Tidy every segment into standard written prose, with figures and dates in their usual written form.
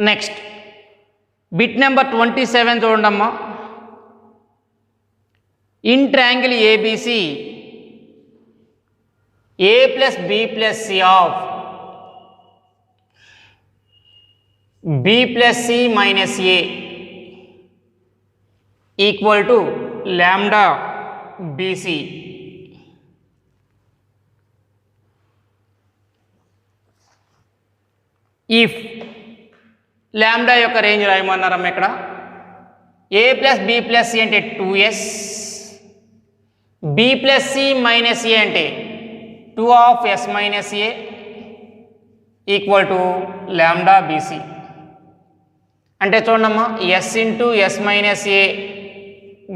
Next bit number 27 చూడండమ్మా. In triangle ABC A plus B plus C of B plus C minus A equal to lambda BC. If lambda యొక్క range రాయమన్నారమ్మ. ఇక్కడ A plus B plus C అంటే 2s, B plus C minus A అంటే 2 of S minus A equal to lambda BC. అంటే చూడమ్మా, S into S minus A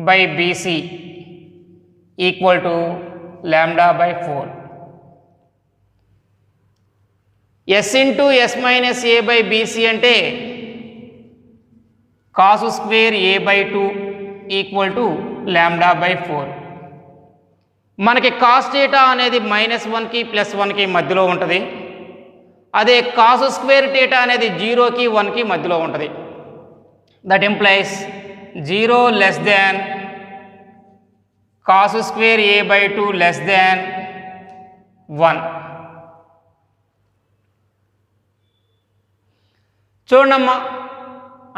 by BC equal to lambda by 4. S into S minus A by BC అంటే కాసు square A by 2 equal to lambda by 4. మనకి cos theta అనేది -1కి +1కి మధ్యలో ఉంటుంది. అదే కాసు స్క్వేర్ థీటా అనేది 0కి 1కి మధ్యలో ఉంటుంది. That implies 0 less than cos square A by 2 less than 1. చూడమ్మా,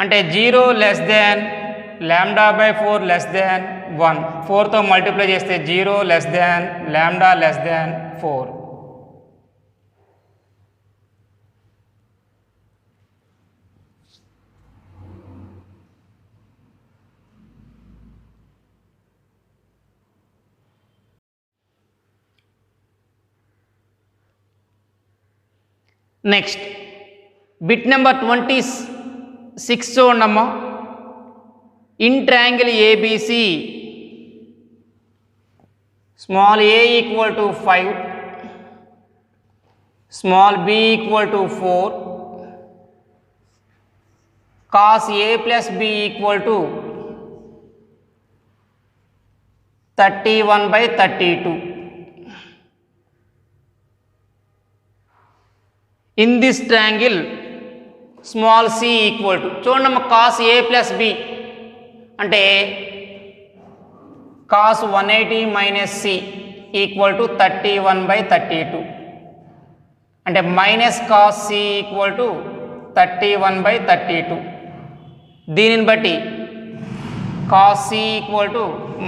అంటే 0 less than lambda by 4 less than 1. 4తో మల్టిప్లై చేస్తే 0 less than lambda less than 4. Next bit number 26 చూడమ్మా. In triangle ABC small A equal to 5, small B equal to 4, cos A plus B equal to 31/32. In this triangle small C equal to చూడమ్మా, cos A plus B అంటే cos 180 minus C equal to 31/32. అంటే minus cos C equal to 31/32. దీనిని బట్టి cos C equal to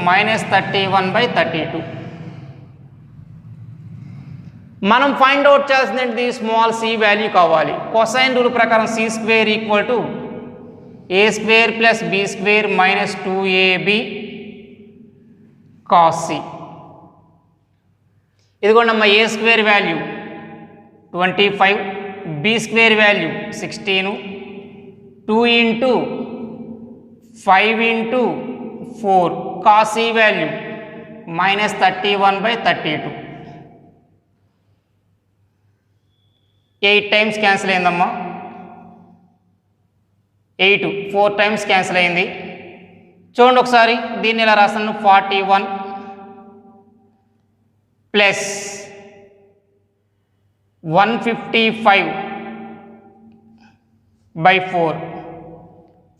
-31/32. మనం find out చేయాల్సింది small C value కావాలి. Cosine rule ప్రకారం C square equal to A square plus B square minus 2ab cos C. ఇదిగోండమ్మా, A square value 25, B square value 16, 2 into 5 into 4 cos C value -31/32. 8 times cancel అయిందమ్మా. 8 4 times cancel అయింది. చూడండి ఒకసారి, దీన్ని ఇలా రాస్తాను. 41 ప్లస్ 155/4.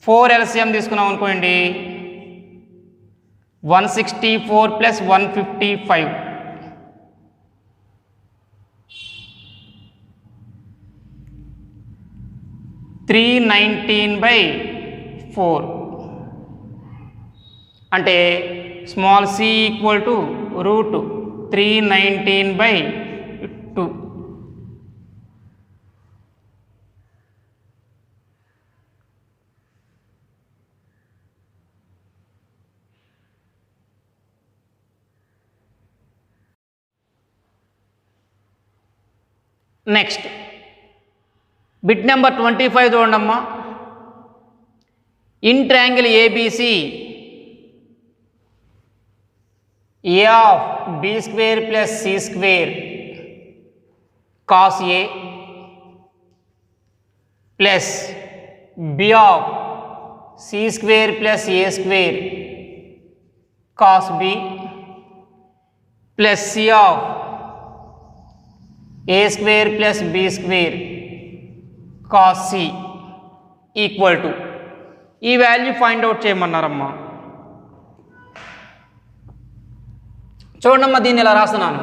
4 ఎల్సిఎం తీసుకున్నాం అనుకోండి, 164 ప్లస్ 155. 319/4. అంటే small C equal to √319/2. Next bit number 25 చూడండమ్మా. In triangle ABC A of B square plus C square cos A plus B of C square plus A square cos B plus C of A square plus B square cos C equal to ఈ value find out చేయమన్నారమ్మా. చూడమ్మా, దీన్ని ఇలా రాస్తున్నాను.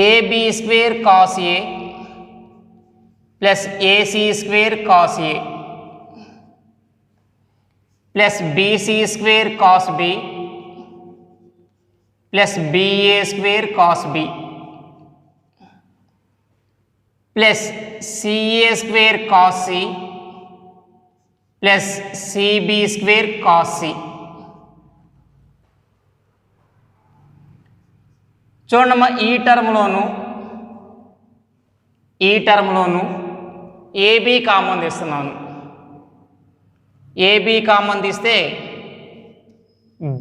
AB square cos A plus AC square cos A plus BC square cos B plus BA square cos B plus CA square cos C plus CB square cos C. చూడమ్మా, ఈ టర్మ్లోను AB common తీస్తున్నాను. AB common తీస్తే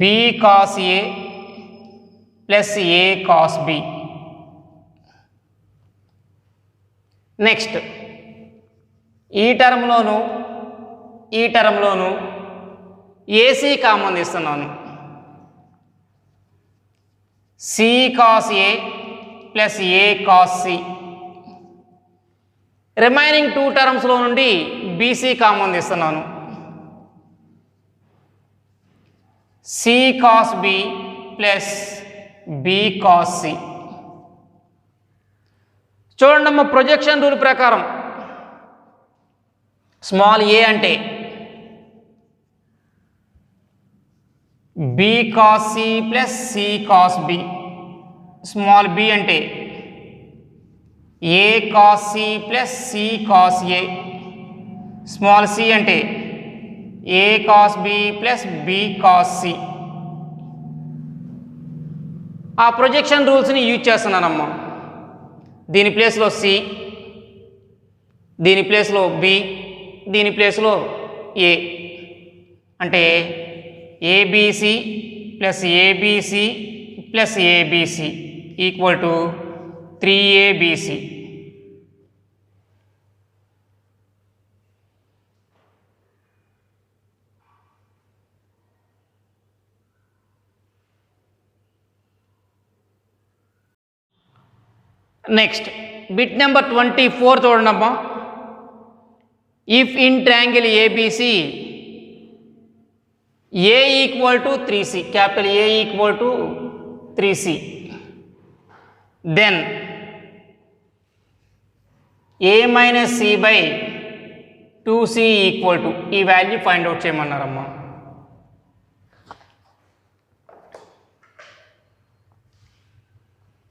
B cos A plus A cos B. Next ఈ టర్మ్లోను AC common తీస్తున్నాను. C cos A plus A cos C. Remaining 2 టర్మ్స్లో నుండి బీసీ కామన్ తీస్తున్నాను. C cos B plus B cos C. చూడండి, projection rule ప్రకారం small A అంటే B cos C plus C cos B, small B అంటే A cos C plus C cos A, small C అంటే A cos B plus B cos C. ఆ projection రూల్స్ని use చేస్తున్నానమ్మా. దీని ప్లేస్లో C, దీని ప్లేస్లో బి, దీని ప్లేస్లో ఏ. అంటే ABC plus ABC plus ABC equal to 3ABC. Next bit number 24 చూడండమ్మా. If in triangle ABC A equal to 3C, capital A equal to 3C, then A minus C by 2C equal to ఈ value find out చేయమన్నారమ్మా.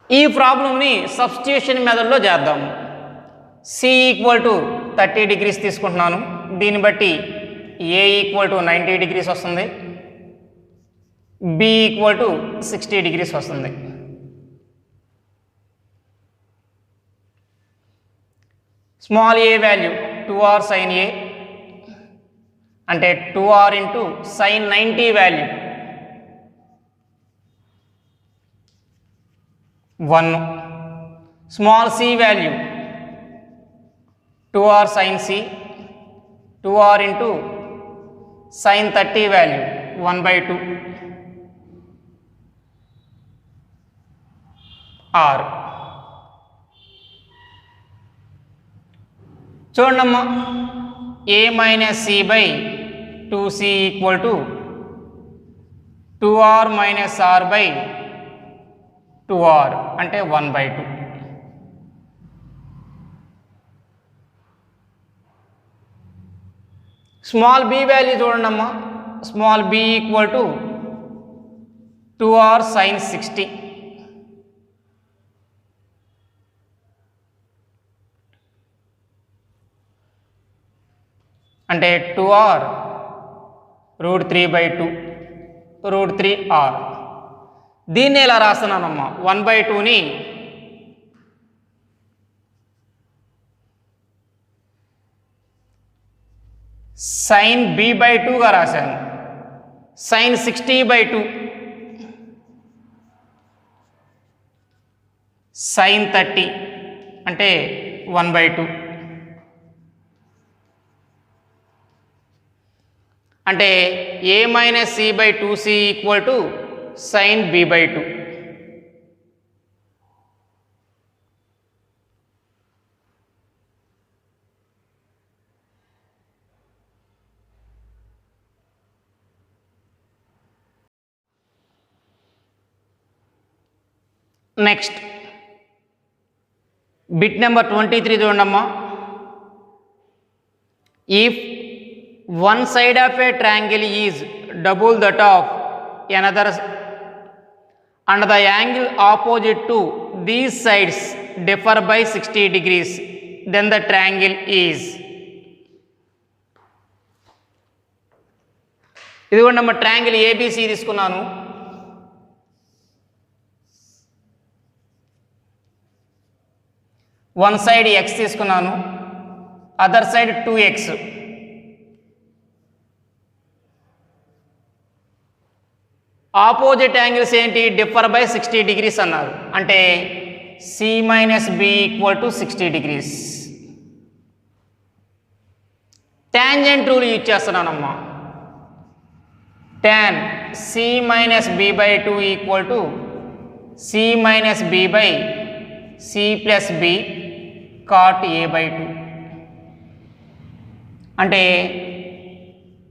ఈ ప్రాబ్లంని substitution మెథడ్లో చేద్దాము. C equal to 30 degrees తీసుకుంటున్నాను. దీన్ని బట్టి ఏ ఈక్వల్ టు 90 డిగ్రీస్ వస్తుంది, బి ఈక్వల్ టు 60 డిగ్రీస్ వస్తుంది. Small A value 2r sine A అంటే 2r into sine 90 value 1. Small C value 2r sine C, 2r into sine 30 value 1/2 r. చూడమ్మా, A minus C by 2C equal to 2r minus r by 2r అంటే 1/2. Small B value చూడండమ్మా. Small B equal to 2r sine 60 అంటే 2r √3/2 √3r. దీన్ని ఎలా రాస్తున్నానమ్మా, 1/2ని sign b/2గా రాశాను. Sign 60/2 sign 30 అంటే 1/2 అంటే A minus C by 2C equal to sine b/2. Next bit number 23 చూడమ్మా. If one side of a triangle is double that of another and the angle opposite to these sides differ by 60 degrees, then the triangle is. ఇదిగోండి ನಮ್ಮ triangle ABC తీసుకున్నాను. One side X తీసుకున్నాను, other side 2x. Opposite angles ఏంటి? Differ by 60 degrees అన్నారు. అంటే C minus B equal to 60 degrees. Tangent rule use చేస్తున్నానమ్మా. tan c minus b by 2 equal to c minus b by c plus b cot a by 2. అంటే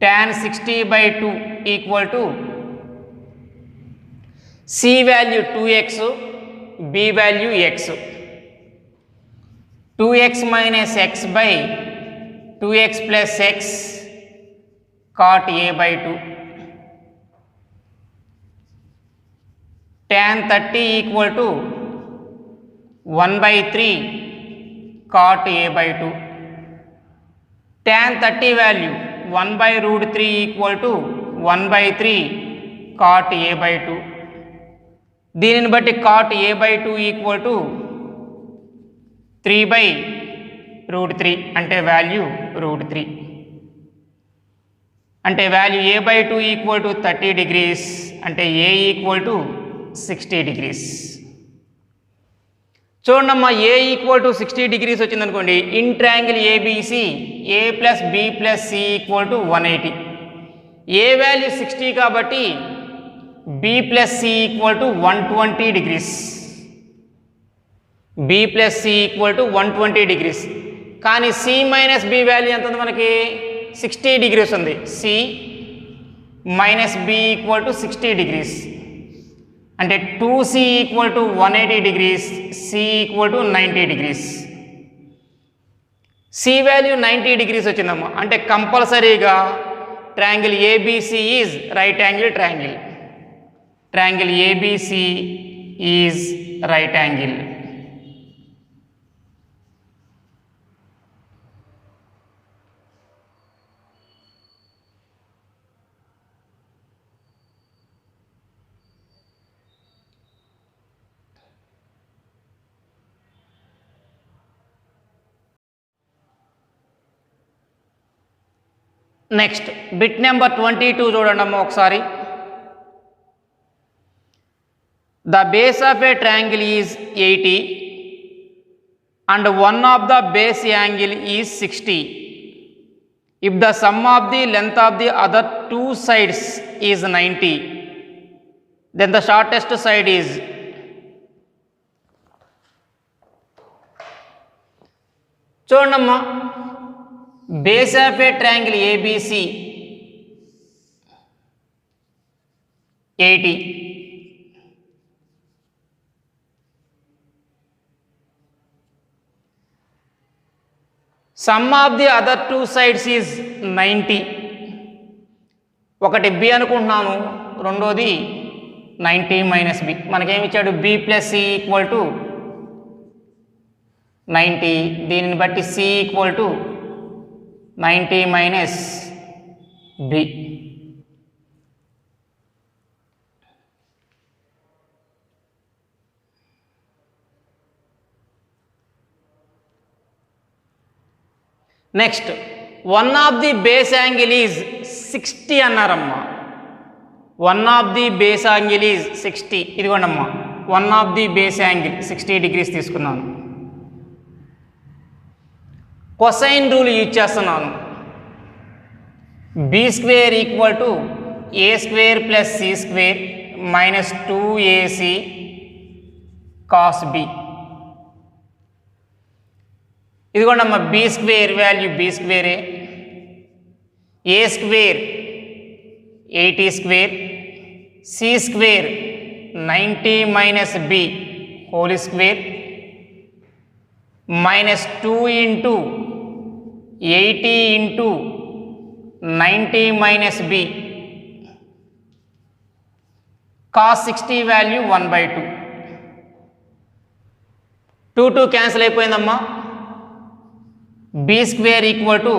tan 60 by 2 equal to c value 2x, b value x. 2x minus x by 2x plus x cot a by 2. tan 30 equal to 1 by 3 cot a by 2. tan 30 value 1 by root 3 equal to 1 by 3 cot a by 2. దీనిని బట్టి cot a by 2 equal to 3 by root 3 అంటే value root 3. అంటే value a by 2 equal to 30 degrees అంటే a equal to 60 degrees. చూడమ్మా, a equal to 60 degrees వచ్చిందనుకోండి, in triangle ABC a plus B plus C equal to 180. A value 60 కాబట్టి b plus C equal to 120 degrees. b plus C equal to 120 degrees. కానీ C minus B value ఎంత ఉంది మనకి? 60 degrees ఉంది. C minus B equal to 60 degrees. అంటే 2c equal to 180 degrees, c equal to 90 degrees. c value 90 degrees వచ్చిందమ్మా. అంటే కంపల్సరీగా triangle ABC is right angle triangle. Triangle ABC is right angle. Next bit number 22 చూడండి అమ్మ ఒకసారి. The base of a triangle is 80 and one of the base angle is 60. If the sum of the length of the other two sides is 90, then the shortest side is. చూడండమ్మా, base of a triangle ABC 80, sum of the other two sides is 90. ఒకటి B అనుకుంటున్నాను, రెండోది 90 minus B. మనకేమిచ్చాడు? B plus C equal to 90. దీనిని బట్టి C equal to 90 minus B. Next one of the base angle is 60 అన్నారమ్మా. One of the base angle is 60. ఇదిగోండమ్మా, one of the base angle 60 degrees తీసుకున్నాను. Cosine rule use చేస్తున్నాను. B square equal to A square plus C square minus 2ac cos B. ఇదిగోండమ్మా, B square value B స్క్వేరే, ఏ square 80 square, C square 90 minus B whole square minus 2 into 80 into 90 minus b cos 60 value 1/2 2 cancel అయిపోయిందమ్మా b square equal to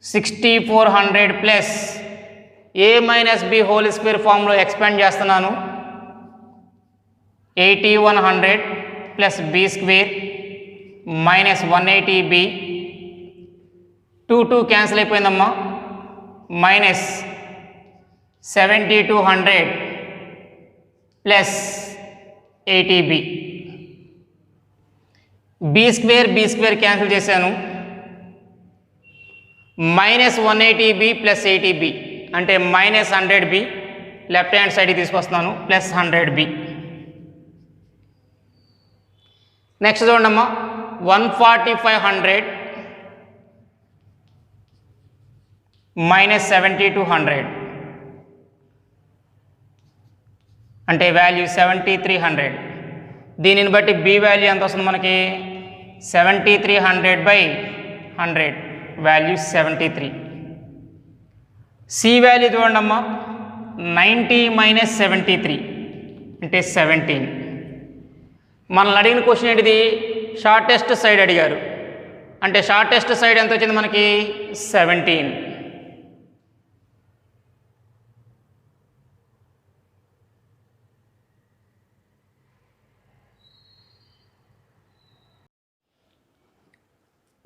6400 plus a minus b whole square ఫామ్లో expand చేస్తున్నాను 8100 plus b square minus 180b 2 cancel అయిపోయిందమ్మా minus 7200 plus 80b b square cancel చేశాను minus 180b plus 80b అంటే minus 100b left hand సైడ్కి తీసుకొస్తున్నాను plus 100b next చూడమ్మా 14500 minus 7200 అంటే value 7300 దీనిని బట్టి b వాల్యూ ఎంత వస్తుంది మనకి 7300/100 వాల్యూ 73 c వాల్యూ చూడండి అమ్మా 90 మైనస్ 73 అంటే 17 మనల్ని అడిగిన క్వశ్చన్ ఏంటిది షార్టెస్ట్ సైడ్ అడిగారు అంటే షార్టెస్ట్ సైడ్ ఎంత వచ్చింది మనకి 17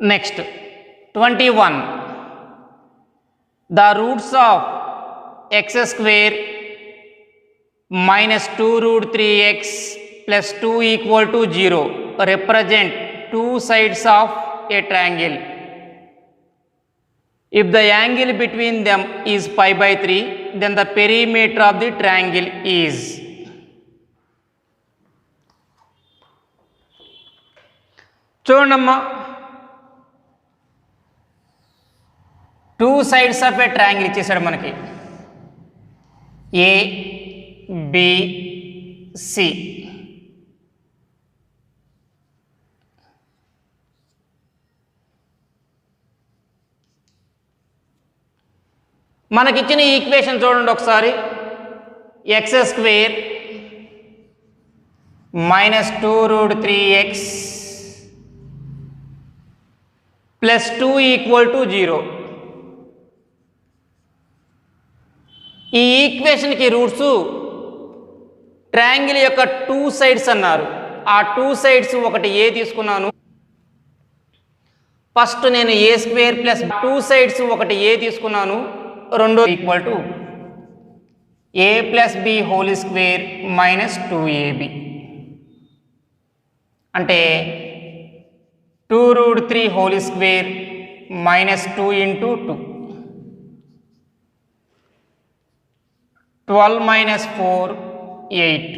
next 21 the roots of x square minus 2 root 3x plus 2 equal to 0 represent two sides of a triangle. If the angle between them is pi/3, then the perimeter of the triangle is. చూడండమ్మా two sides of a triangle ఇచ్చేసాడు మనకి A B C మనకిచ్చిన equation చూడండి ఒకసారి X square minus 2 root 3x plus 2 equal to 0 ఈ ఈక్వేషన్కి roots triangle యొక్క two sides అన్నారు ఆ టూ సైడ్స్ ఒకటి ఏ తీసుకున్నాను ఫస్ట్ నేను A square plus two sides ఒకటి ఏ తీసుకున్నాను రెండో equal to A plus B whole square minus 2ab అంటే 2 root 3 whole square minus 2 into 2 12 minus 4 8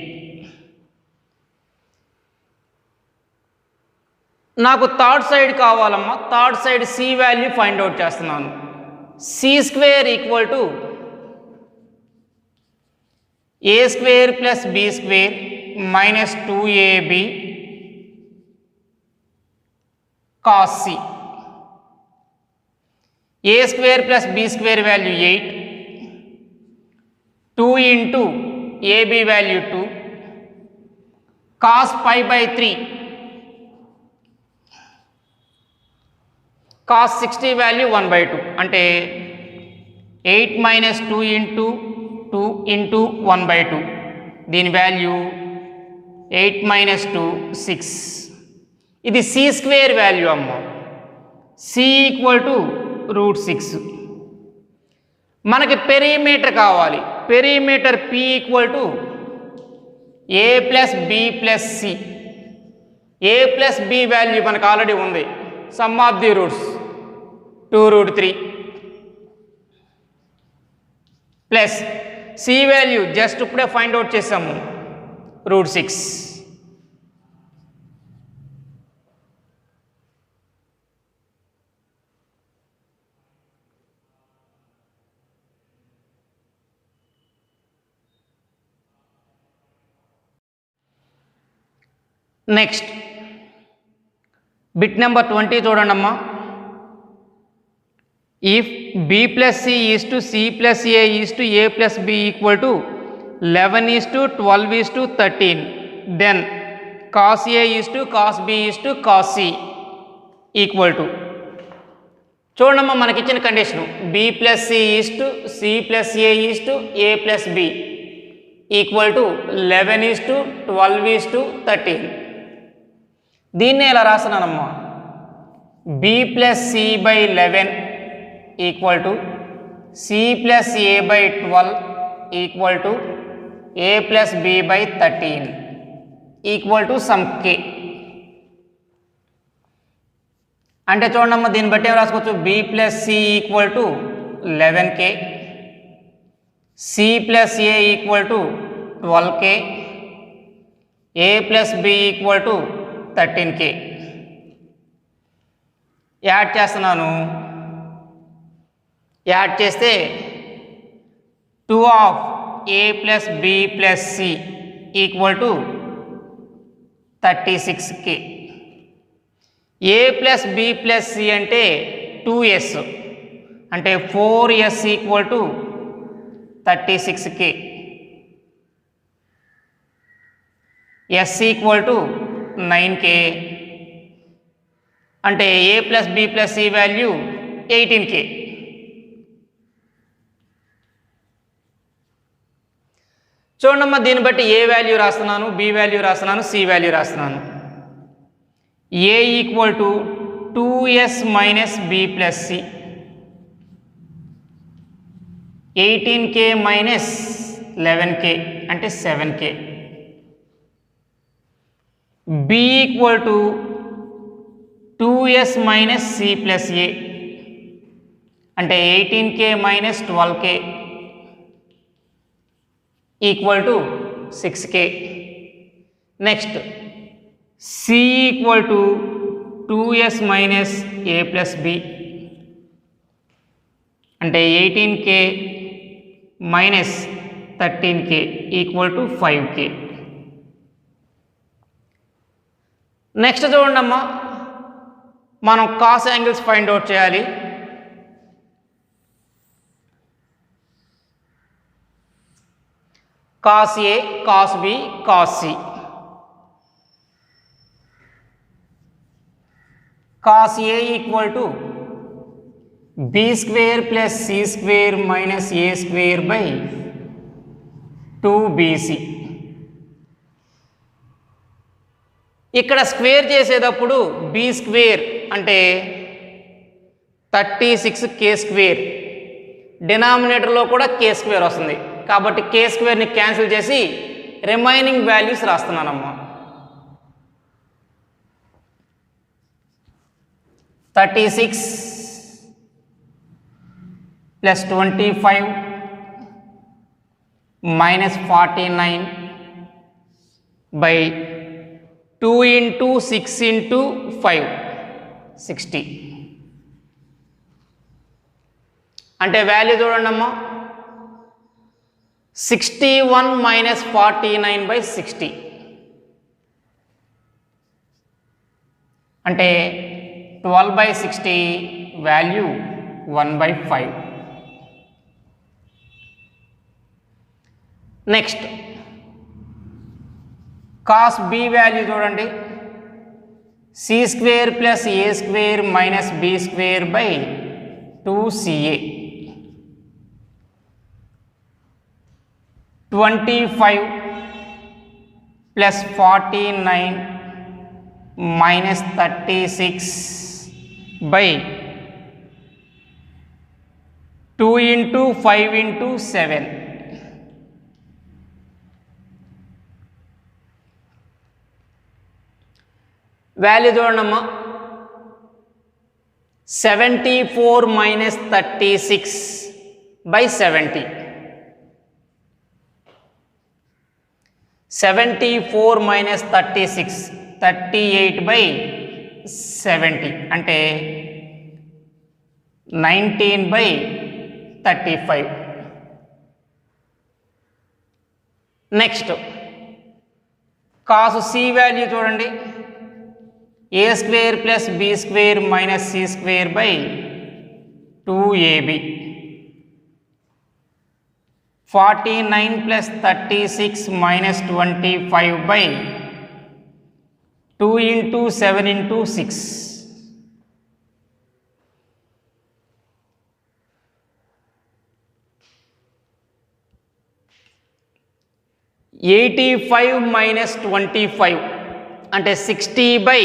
నాకు థర్డ్ సైడ్ కావాలమ్మా third side C value find out చేస్తున్నాను C square equal to A square plus B square minus 2ab cos C A square plus B square value 8 2 into AB value 2 cos π/3 cos 60 value 1/2 అంటే 8 minus 2 into 2 into 1/2 దీని value 8 minus 2 6 ఇది C square value అమ్మ C equal to root 6 మనకి perimeter కావాలి perimeter P equal to A plus B plus C A plus B value మనకు already ఉంది sum of the roots 2 root 3 plus C value just ఇప్పుడే find out చేసాము root 6 next bit number 20 చూడండి అమ్మా. If b plus c is to c plus a is to a plus b equal to 11 is to 12 is to 13, then cos a is to cos b is to cos c equal to. చూడమ్మా మనకి ఇచ్చిన condition b plus c is to c plus a is to a plus b equal to 11 is to 12 is to 13. దీన్ని ఎలా రాస్తున్నానమ్మా, b plus c by 11 equal to c plus a by 12 equal to a plus b by 13 equal to some k. అంటే చూడమ్మా దీన్ని బట్టి ఏం రాసుకోవచ్చు, b plus c equal to 11k, c plus a equal to 12k, a plus b equal to 13k. Add చేస్తున్నాను, add చేస్తే 2 of a plus b plus c equal to 36k. a plus b plus c అంటే 2s, అంటే 4s equal to 36k. s equal to 9k, అంటే a plus b plus c value 18k. చూడమ్మా దీన్ని బట్టి ఏ value రాస్తున్నాను, b value రాస్తున్నాను, c value రాస్తున్నాను. a equal to 2s minus b plus c, 18k minus 11k అంటే 7k. b equal to 2s minus c plus a అంటే 18k minus 12k equal to 6k. Next c equal to 2s minus a plus b అంటే 18k minus 13k equal to 5k. Next చూడండి అమ్మా, మనం cos angles find out చేయాలి. cos a, cos b, cos c. cos a equal to b square plus c square minus a square by 2bc. ఇక్కడ square చేసేటప్పుడు b square అంటే 36k square, డినామినేటర్లో కూడా k square వస్తుంది కాబట్టి k స్క్వేర్ని cancel చేసి remaining values రాస్తున్నానమ్మా. 36 plus 25 minus 49 by 2 into 6 into 5 60. అంటే వాల్యూ చూడండి అమ్మా, 61 మైనస్ 49 బై 60 అంటే 12 by 60 value 1 by 5. Next cos b value చూడండి, c square plus a square minus b square by 2ca 25 plus 49 minus 36 by 2 into 5 into 7 value చూడండమ్మా, 74 minus 36 by 70. 74 minus 36 38 by 70 అంటే 19 by 35. Next cos C value చూడండి, A square plus B square minus C square by 2ab, 49 plus 36 minus 25 by 2 into 7 into 6, 85 minus 25 అంటే 60 by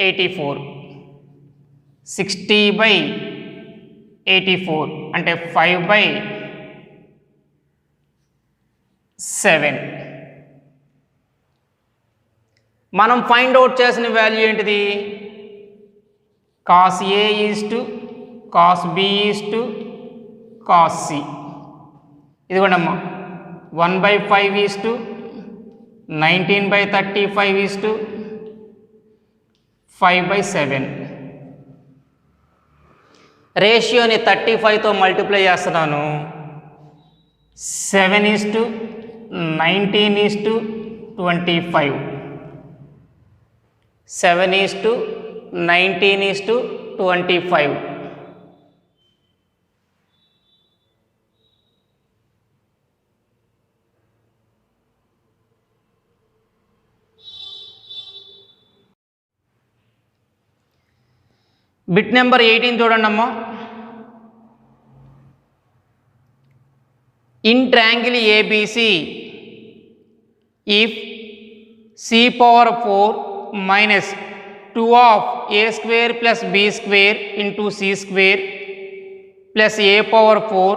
84, 60 by 84 అంటే 5 by 7. మనం find out చేసిన value ఏంటిది? Cos A is to cos B is to cos C. ఇదిగోండమ్మా 1/5 is to 19/35 is to 5/7. రేషియోని 35తో multiply చేస్తున్నాను. 7:19:25, 7:19:25. Bit number 18 చూడండి అమ్మా. In triangle ABC, if c power 4 minus 2 of a square plus b square into c square plus a power 4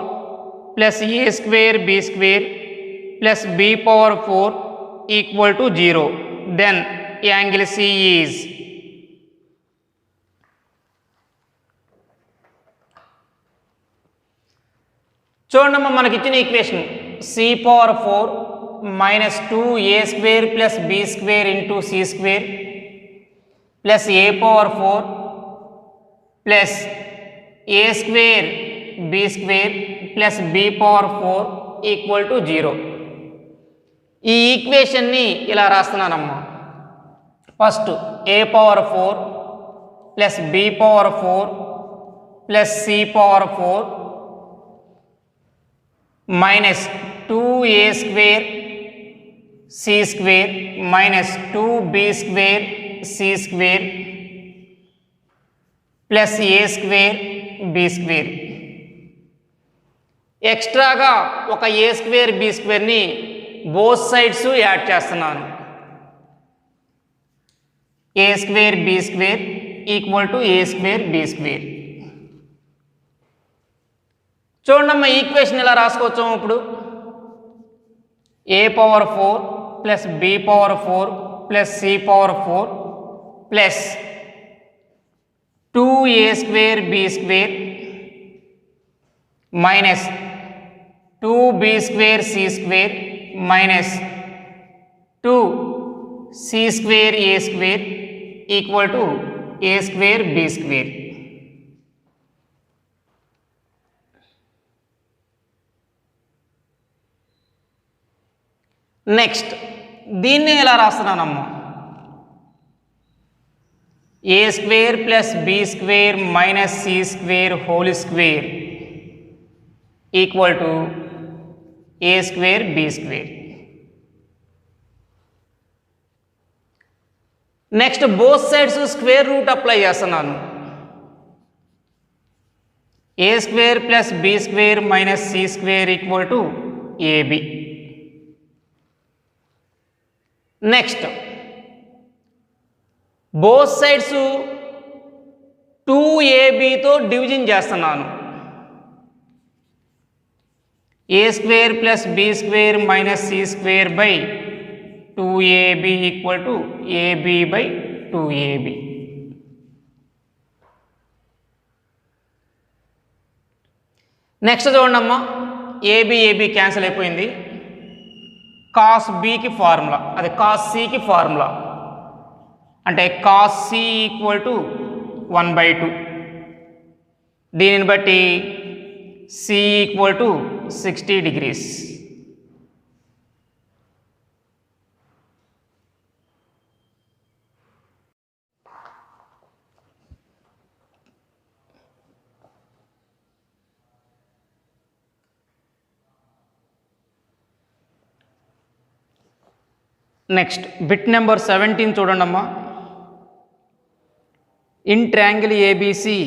plus a square b square plus b power 4 equal to 0, then angle C is. చూడమ్మా, మనకి ఇచ్చిన equation c power 4 minus 2a square plus b square into c square plus a power 4 plus a square b square plus b power 4 equal to 0. ఈ ఈక్వేషన్ని ఇలా రాస్తున్నానమ్మా. First a power 4 plus b power 4 plus c power 4 minus 2a square c square minus 2b square c square plus a square b square. ఎక్స్ట్రాగా ఒక a square b స్క్వేర్ని both sides add చేస్తున్నాను. a square b square equal to a square b square. చూడమ్మా, equation ఇలా రాసుకోవచ్చు. ఇప్పుడు a power 4 plus b power 4 plus c power 4 plus 2a square b square minus 2b square c square minus 2c square a square equal to a square b square. Next దీన్ని ఎలా రాస్తున్నానమ్మా? A square plus B square minus C square whole square equal to A square B square. Next both sides square root apply చేస్తున్నాను. A square plus B square minus C square equal to A B. Next both sides 2abతో division చేస్తున్నాను. A square plus B square minus C square by 2ab equal to A B by 2ab. Next చూడండమ్మా, A B cancel అయిపోయింది. Cos బికి formula, అది cos సికి formula. అంటే cos C equal to 1/2. దీనిని బట్టి C equal to 60 degrees. Next bit number 17 చూడండి అమ్మా. In triangle ABC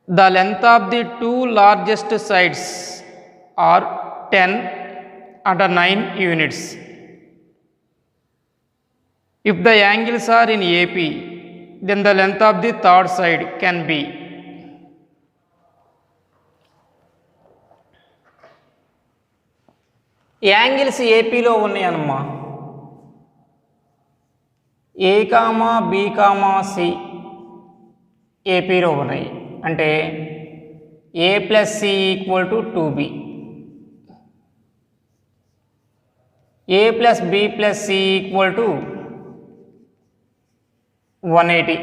the length of the two largest sides are 10 and 9 units. If the angles are in AP, then the length of the third side can be. Angles ఏపీలో ఉన్నాయన్నమా. A comma B comma C ఏపీలో ఉన్నాయి. అంటే A plus C equal to 2b, A plus B plus C equal to 180.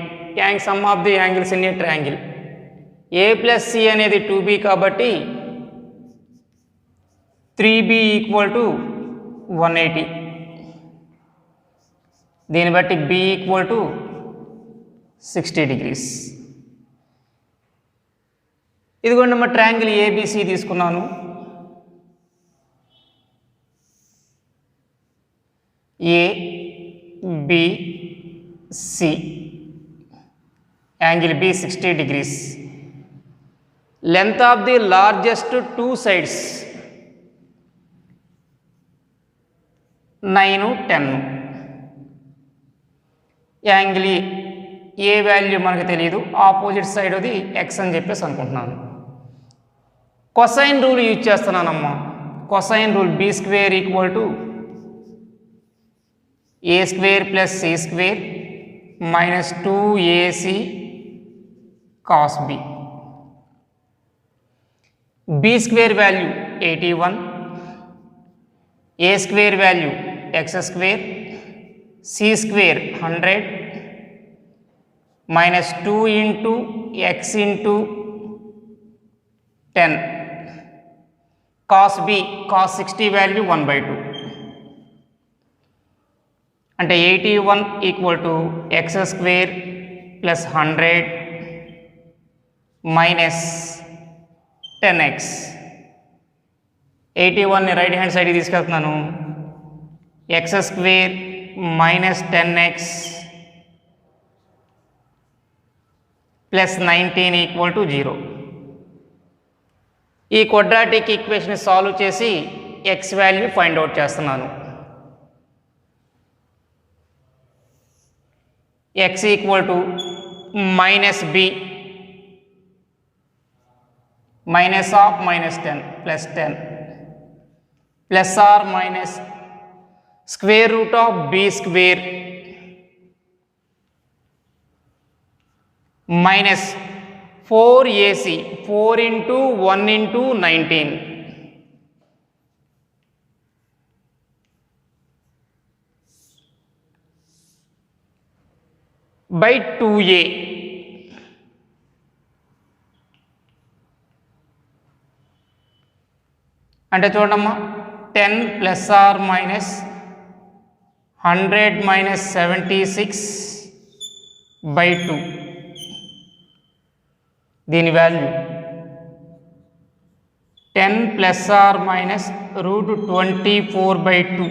Sum of the angles in a triangle. A plus C అనేది 2b కాబట్టి 3b equal to 180. దీన్ని బట్టి b equal to 60 degrees. ఇదిగోండి మా triangle ABC తీసుకున్నాను. A B C, angle B 60 degrees. Length of the largest two sides 9, 10. Angle A value మనకు తెలియదు, opposite side అది ఎక్స్ అని చెప్పేసి అనుకుంటున్నాను. కొసైన్ రూల్ యూజ్ చేస్తున్నానమ్మా. Cosine rule B square equal to A square plus C square minus 2ac cos B. B square value 81, A square value X square, C square 100 minus 2 into X into 10 cos B cos 60 value 1/2. అంటే 81 equal to X square plus 100 minus 10x. 81ని right hand సైడ్కి తీసుకెళ్తున్నాను. X square minus 10x plus 19 equal to 0. ఈ quadratic equation solve చేసి X value find out చేస్తున్నాను. x equal to minus B minus of minus 10 plus 10 plus or minus square root of B square minus 4ac 4 into 1 into 19 by 2a. అంటే చూడమ్మా 10 plus or minus 100 minus 76 by 2. దీని value 10 plus or minus root 24/2.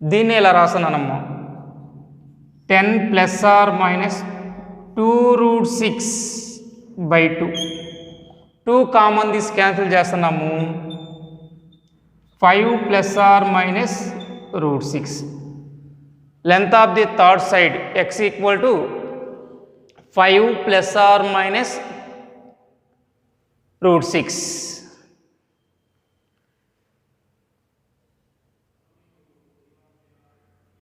దీన్ని ఎలా రాస్తున్నానమ్మా 10 plus or minus 2√6/2. 2 common తీసి cancel చేస్తున్నాము. 5 plus or minus √6. Length of the third side X equal to 5 plus or minus √6.